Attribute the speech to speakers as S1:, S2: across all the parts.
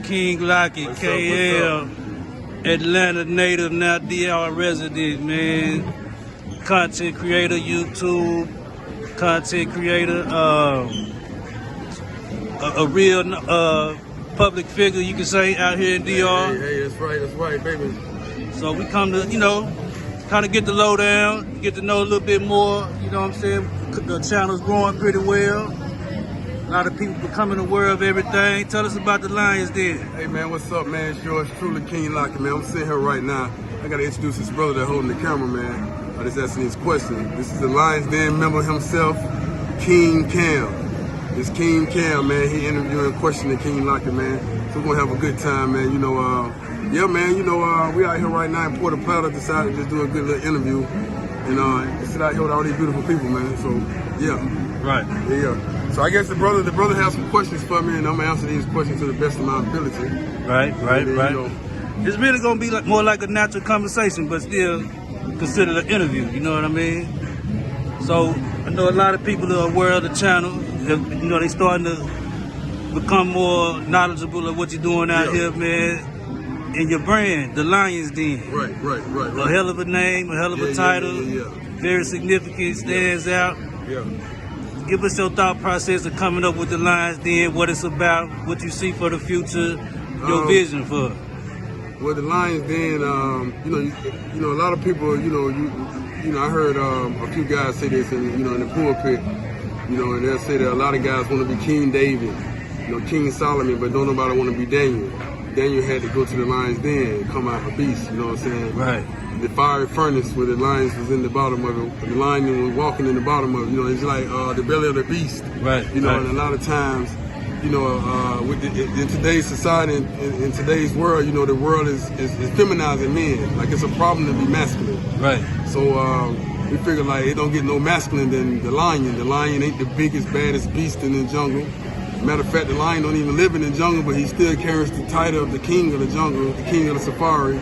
S1: King Lockett, KL, Atlanta native, now DR resident, man. Content creator, YouTube, content creator, a real public figure, you can say, out here in DR.
S2: Hey, that's right, baby.
S1: So we come to, kind of get the lowdown, get to know a little bit more, you know what I'm saying? The channel's growing pretty well. A lot of people becoming aware of everything. Tell us about the Lions Den.
S2: Hey man, what's up, man? It's yours truly, King Lockett, man. I'm sitting here right now. I gotta introduce this brother that's holding the camera, man. I just asking these questions. This is the Lions Den member himself, King Cam. It's King Cam, man. He interviewing, questioning King Lockett, man. So we're gonna have a good time, man. Yeah, man. We out here right now in Puerto Plata. Decided to just do a good little interview, and sit out here with all these beautiful people, man. So yeah.
S1: Right.
S2: Yeah. So I guess the brother has some questions for me, and I'm gonna answer these questions to the best of my ability.
S1: Right. It's really gonna be more like a natural conversation, but still considered an interview. You know what I mean? So I know a lot of people are aware of the channel. They starting to become more knowledgeable of what you're doing out here, man. And your brand, the Lions Den.
S2: Right.
S1: A hell of a name, a hell of a title.
S2: Yeah.
S1: Very significant, stands out.
S2: Yeah.
S1: Give us your thought process of coming up with the Lions Den, what it's about, what you see for the future, your vision for it.
S2: Well, the Lions Den, a lot of people, I heard a few guys say this in the pulpit, and they'll say that a lot of guys want to be King David, King Solomon, but don't nobody want to be Daniel. Daniel had to go to the Lions Den and come out a beast, you know what I'm saying?
S1: Right.
S2: The fiery furnace where the lions was in the bottom of it, the lion was walking in the bottom of it, it's like the belly of the beast.
S1: Right.
S2: And a lot of times, in today's society, in today's world, the world is feminizing men. Like it's a problem to be masculine.
S1: Right.
S2: So we figure like it don't get no masculine than the lion. The lion ain't the biggest, baddest beast in the jungle. Matter of fact, the lion don't even live in the jungle, but he still carries the title of the king of the jungle, the king of the safari.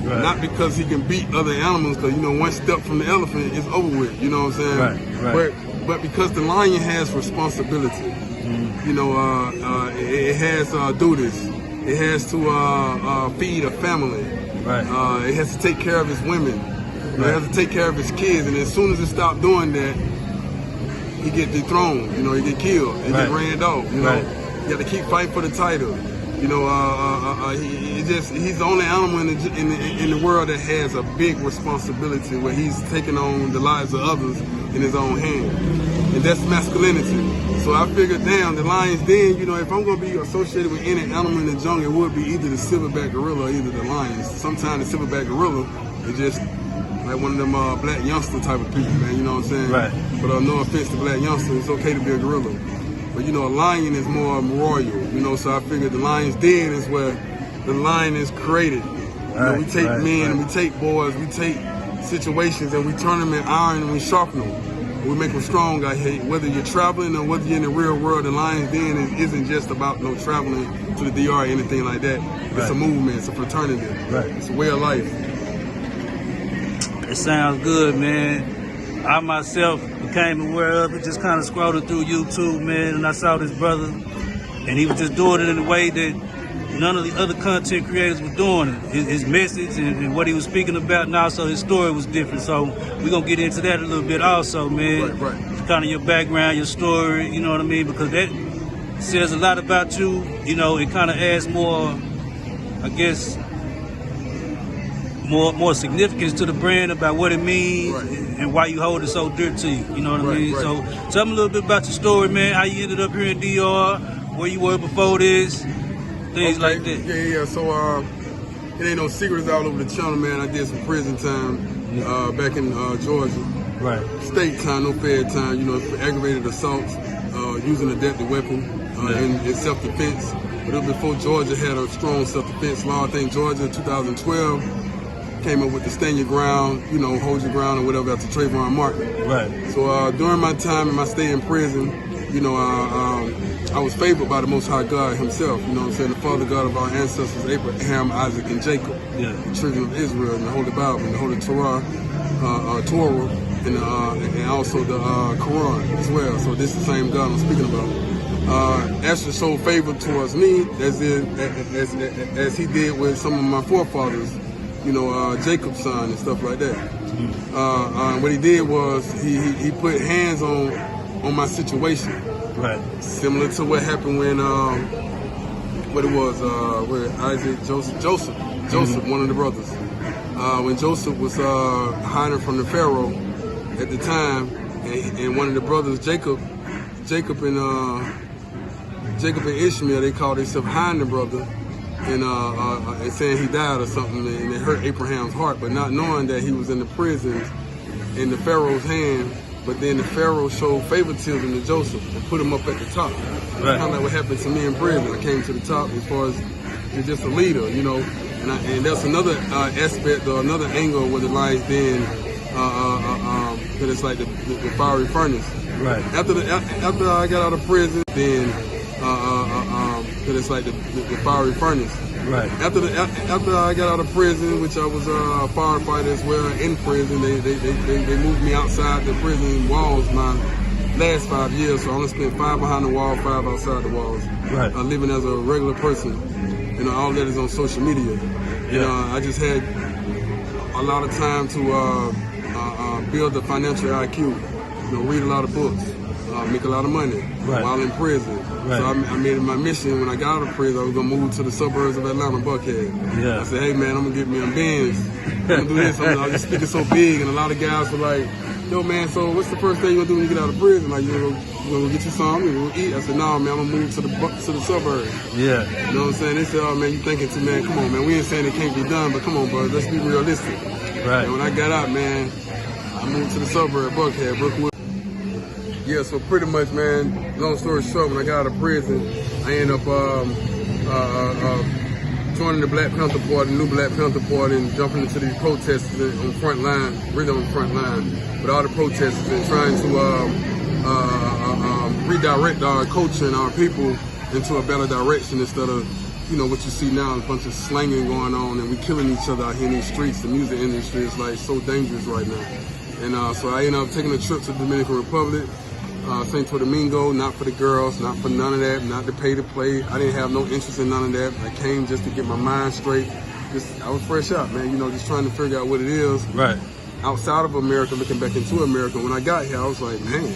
S2: Right. Not because he can beat other animals, because one step from the elephant is over with. You know what I'm saying?
S1: Right.
S2: But because the lion has responsibility. It has duties. It has to feed a family.
S1: Right.
S2: It has to take care of his women. It has to take care of his kids. And as soon as it stops doing that, he get dethroned. He get killed. He get ran off. You got to keep fighting for the title. He's the only animal in the world that has a big responsibility where he's taking on the lives of others in his own hand. And that's masculinity. So I figured, damn, the Lions Den, if I'm going to be associated with any animal in the jungle, it would be either the silverback gorilla or either the lions. Sometimes the silverback gorilla is just like one of them black youngster type of people, man, you know what I'm saying?
S1: Right.
S2: But no offense to black youngsters, it's okay to be a gorilla. But a lion is more royal, so I figured the Lions Den is where the lion is created. We take men, we take boys, we take situations and we turn them in iron and we sharpen them. We make them strong out here. Whether you're traveling or whether you're in the real world, the Lions Den isn't just about traveling to the DR or anything like that. It's a movement, it's a fraternity.
S1: Right.
S2: It's a way of life.
S1: It sounds good, man. I myself became aware of it, just kind of scrolling through YouTube, man, and I saw this brother, and he was just doing it in a way that none of the other content creators were doing it. His message and what he was speaking about, and also his story was different. So we're going to get into that a little bit also, man.
S2: Right.
S1: Kind of your background, your story, you know what I mean? Because that says a lot about you. It kind of adds more, I guess, more significance to the brand about what it means and why you hold it so dear to you. You know what I mean? So tell me a little bit about your story, man. How you ended up here in DR, where you were before this, things like that.
S2: Yeah. So it ain't no secrets all over the channel, man. I did some prison time back in Georgia.
S1: Right.
S2: State time, no fed time. For aggravated assaults, using a deadly weapon in self-defense. But it was before Georgia had a strong self-defense law. I think Georgia in 2012. Came up with the stand your ground, hold your ground or whatever after Trayvon Martin.
S1: Right.
S2: So during my time in my stay in prison, I was favored by the Most High God himself, the Father God of our ancestors, Abraham, Isaac, and Jacob.
S1: Yeah.
S2: The children of Israel, and the Holy Bible, and the Holy Torah, and also the Quran as well. So this is the same God I'm speaking about. actually showed favor towards me as he did with some of my forefathers, you know, Jacob's son and stuff like that. What he did was he put hands on my situation.
S1: Right.
S2: Similar to what happened when where Isaac Joseph, one of the brothers. When Joseph was hiding from the Pharaoh at the time, and one of the brothers, Jacob and Ishmael, they called themselves hiding the brother, and saying he died or something, and it hurt Abraham's heart, but not knowing that he was in the prison in the Pharaoh's hand. But then the Pharaoh showed favoritism to Joseph and put him up at the top. Right. Kind of like what happened to me in prison. I came to the top as far as you're just a leader, you know. And that's another aspect or another angle where the lion's den, that it's like the fiery furnace. Right. After I got out of prison, then that it's like the fiery furnace. Right. After I got out of prison, which I was a firefighter as well in prison, they moved me outside the prison walls my last 5 years. So I only spent 5 behind the wall, 5 outside the walls. Right. Living as a regular person. You know, all that is on social media. Yeah. I just had a lot of time to build the financial IQ. You know, read a lot of books, make a lot of money while in prison. Right. So I made it my mission when I got out of prison. I was gonna move to the suburbs of Atlanta, Buckhead. Yeah. I said, hey man, I'm gonna get me a Benz. I'm gonna do this. I was just speaking so big, and a lot of guys were like, yo man, so what's the first thing you gonna do when you get out of prison? Like, you gonna get you something, you gonna eat? I said, nah man, I'm gonna move to the suburbs. Yeah. You know what I'm saying? They said, oh man, you thinking too, man, come on man, we ain't saying it can't be done, but come on bro, let's be realistic. Right. And when I got out, man, I moved to the suburb, Buckhead, Brookwood. Yeah, so pretty much, man, long story short, when I got out of prison, I ended up joining the Black Panther Party, new Black Panther Party, and jumping into these protesters on the front line, really on the front line, with all the protesters and trying to redirect our culture and our people into a better direction instead of, you know, what you see now, a bunch of slanging going on, and we killing each other out here in these streets. The music industry is like so dangerous right now. And so I ended up taking a trip to the Dominican Republic, St. Domingo, not for the girls, not for none of that, not to pay to play. I didn't have no interest in none of that. I came just to get my mind straight. I was fresh out, man, you know, just trying to figure out what it is. Right. Outside of America, looking back into America. When I got here, I was like, man,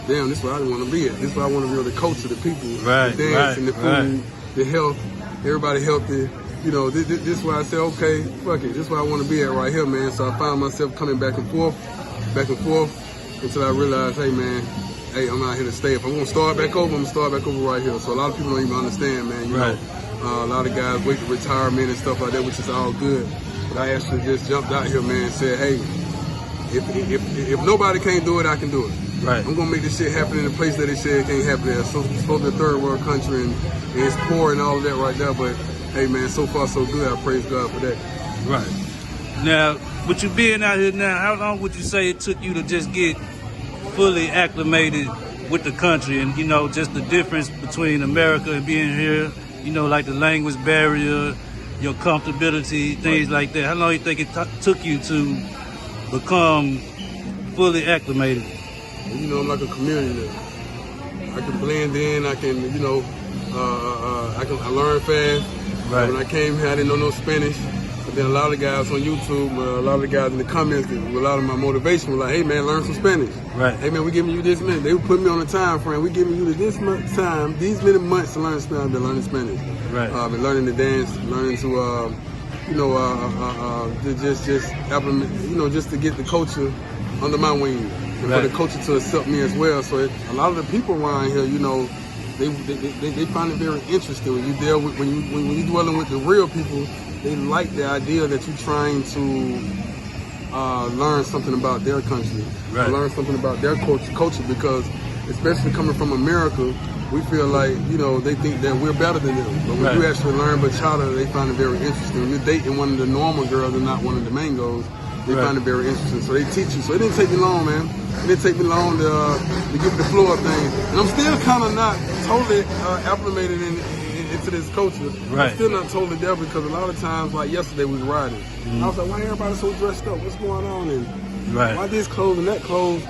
S2: damn, this is where I want to be at. This is where I want to be with the culture, the people, the dance and the food, the health, everybody healthy. You know, this is where I said, okay, fuck it. This is where I want to be at right here, man. So I found myself coming back and forth, until I realized, hey, man, hey, I'm out here to stay. If I'm going to start back over, I'm going to start back over right here. So a lot of people don't even understand, man. You know, a lot of guys wait for retirement and stuff like that, which is all good. But I actually just jumped out here, man, and said, hey, if nobody can't do it, I can do it. Right. I'm going to make this shit happen in a place that they say it can't happen there. So it's supposed to be a third world country, and it's poor and all of that right there, but hey, man, so far so good. I praise God for that.
S1: Right. Now, with you being out here now, how long would you say it took you to just get fully acclimated with the country and, you know, just the difference between America and being here, you know, like the language barrier, your comfortability, things like that? How long do you think it took you to become fully acclimated?
S2: You know, I'm like a chameleon. I can blend in, I can, you know, I learn fast. Right. When I came here, I didn't know no Spanish. But then a lot of guys on YouTube, a lot of the guys in the comments, a lot of my motivation was like, hey man, learn some Spanish. Right. Hey man, we giving you this minute. They would put me on a time frame. We giving you this much time, these many months to learn Spanish. I've been learning Spanish. Right. I've been learning to dance, learning to, you know, just implement, you know, just to get the culture under my wing. And for the culture to accept me as well. So a lot of the people around here, you know, they find it very interesting when you deal with when you dwelling with the real people. They like the idea that you're trying to learn something about their country, learn something about their culture, because especially coming from America, we feel like, you know, they think that we're better than them. But when you actually learn bachata, they find it very interesting. When you're dating one of the normal girls and not one of the mangoes, they find it very interesting. So they teach you. So it didn't take me long, man. It didn't take me long to get the flow of things. And I'm still kind of not totally acclimated into this culture. I'm still not totally there, because a lot of times, like yesterday, we was riding. I was like, why everybody so dressed up? What's going on? And why this clothes and that clothes?